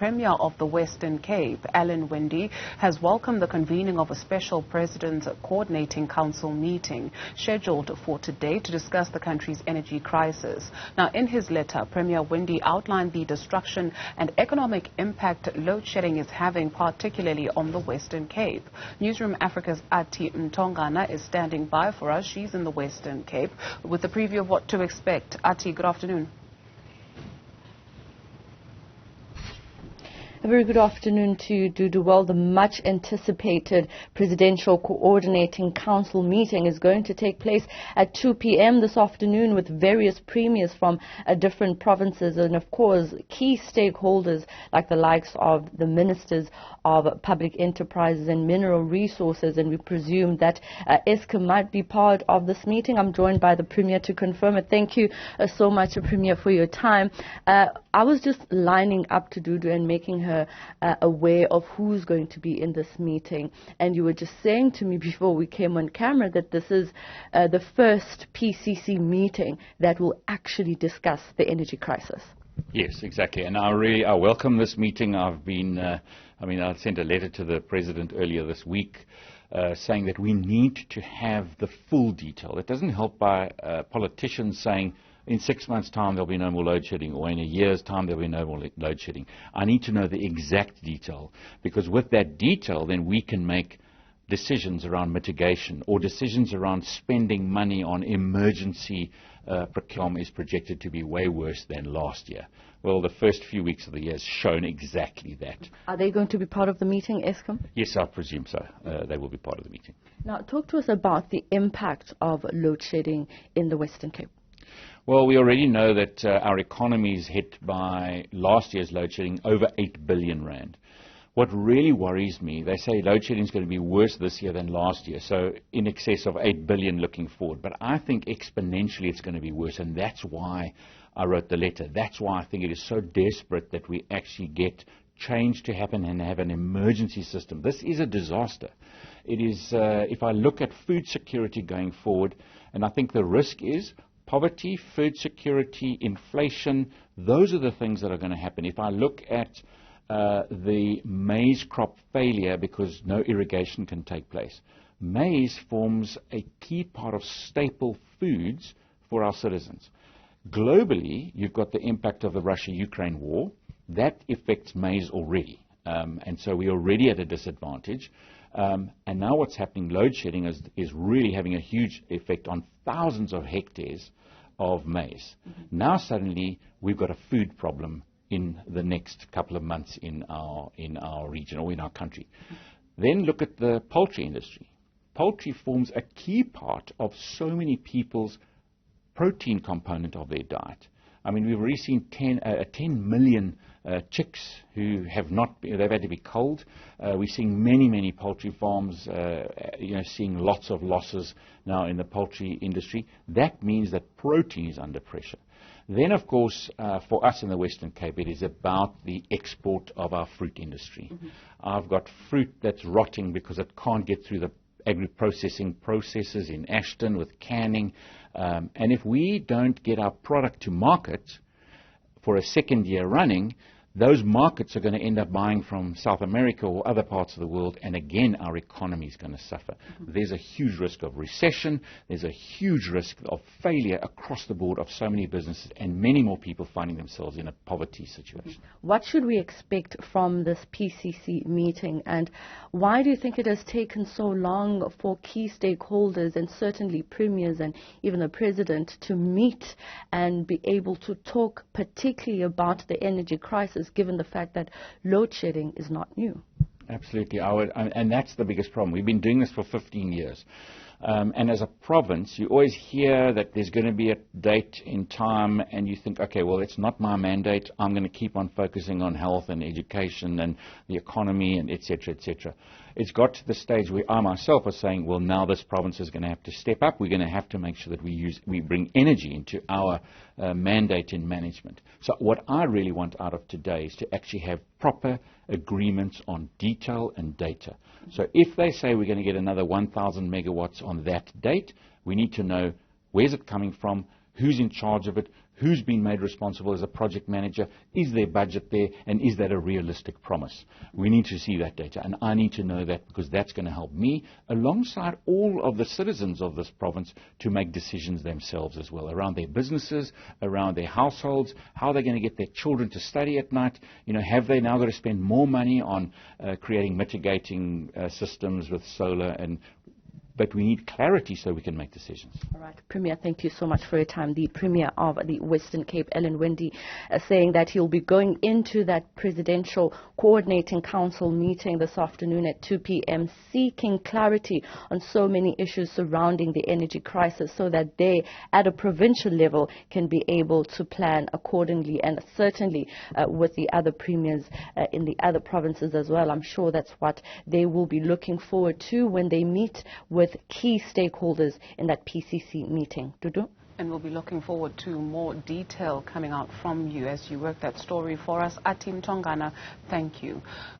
Premier of the Western Cape, Alan Winde, has welcomed the convening of a special President's Coordinating Council meeting scheduled for today to discuss the country's energy crisis. Now, in his letter, Premier Winde outlined the destruction and economic impact load shedding is having, particularly on the Western Cape. Newzroom Afrika's Athi Mtongana is standing by for us. She's in the Western Cape with a preview of what to expect. Athi, good afternoon. A very good afternoon to you, Dudu. Well, the much anticipated Presidential Coordinating Council meeting is going to take place at 2 p.m. this afternoon with various premiers from different provinces and, of course, key stakeholders like the likes of the ministers of public enterprises and mineral resources. And we presume that Eskom might be part of this meeting. I'm joined by the Premier to confirm it. Thank you so much, Premier, for your time. I was just lining up to Dudu and making her aware of who's going to be in this meeting. And you were just saying to me before we came on camera that this is the first PCC meeting that will actually discuss the energy crisis. Yes, exactly. And I welcome this meeting. I sent a letter to the President earlier this week saying that we need to have the full detail. It doesn't help by politicians saying, in 6 months' time there'll be no more load shedding, or in a year's time there'll be no more load shedding. I need to know the exact detail, because with that detail then we can make decisions around mitigation or decisions around spending money on emergency procurement is projected to be way worse than last year. Well, the first few weeks of the year has shown exactly that. Are they going to be part of the meeting, Eskom? Yes, I presume so. They will be part of the meeting. Now, talk to us about the impact of load shedding in the Western Cape. Well, we already know that our economy is hit by last year's load shedding over 8 billion rand. What really worries me, they say load shedding is going to be worse this year than last year, so in excess of 8 billion looking forward. But I think exponentially it's going to be worse, and that's why I wrote the letter. That's why I think it is so desperate that we actually get change to happen and have an emergency system. This is a disaster. It is, if I look at food security going forward, and I think the risk is poverty, food security, inflation, those are the things that are going to happen. If I look at the maize crop failure because no irrigation can take place, maize forms a key part of staple foods for our citizens. Globally, you've got the impact of the Russia-Ukraine war. That affects maize already, and so we're already at a disadvantage. And now what's happening, load shedding is really having a huge effect on thousands of hectares of maize. Mm-hmm. Now suddenly we've got a food problem in the next couple of months in our region or in our country. Mm-hmm. Then look at the poultry industry. Poultry forms a key part of so many people's protein component of their diet. I mean, we've already seen 10 million chicks who have not, they've had to be culled. We're seeing many poultry farms, seeing lots of losses now in the poultry industry. That means that protein is under pressure. Then, of course, for us in the Western Cape, it is about the export of our fruit industry. Mm-hmm. I've got fruit that's rotting because it can't get through the agri-processing processes in Ashton with canning. And if we don't get our product to market for a second year running, those markets are going to end up buying from South America or other parts of the world, and again our economy is going to suffer. Mm-hmm. There's a huge risk of recession, there's a huge risk of failure across the board of so many businesses, and many more people finding themselves in a poverty situation. Mm-hmm. What should we expect from this PCC meeting, and why do you think it has taken so long for key stakeholders and certainly premiers and even the President to meet and be able to talk particularly about the energy crisis, given the fact that load shedding is not new? Absolutely, and that's the biggest problem. We've been doing this for 15 years. And as a province, you always hear that there's going to be a date in time, and you think, okay, well, it's not my mandate. I'm going to keep on focusing on health and education and the economy and et cetera, et cetera. It's got to the stage where I myself are saying, well, now this province is going to have to step up. We're going to have to make sure that we bring energy into our mandate in management. So what I really want out of today is to actually have proper agreements on detail and data. So if they say we're going to get another 1,000 megawatts on that date, we need to know where's it coming from, who's in charge of it, who's been made responsible as a project manager, is there budget there, and is that a realistic promise? We need to see that data, and I need to know that, because that's going to help me, alongside all of the citizens of this province, to make decisions themselves as well, around their businesses, around their households, how they're going to get their children to study at night. Have they now got to spend more money on creating mitigating systems with solar? But we need clarity so we can make decisions. All right, Premier, thank you so much for your time. The Premier of the Western Cape, Alan Winde, saying that he'll be going into that Presidential Coordinating Council meeting this afternoon at 2 p.m, seeking clarity on so many issues surrounding the energy crisis, so that they, at a provincial level, can be able to plan accordingly, and certainly with the other premiers in the other provinces as well. I'm sure that's what they will be looking forward to when they meet with key stakeholders in that PCC meeting. Dudu? And we'll be looking forward to more detail coming out from you as you work that story for us. Athi Mtongana, thank you.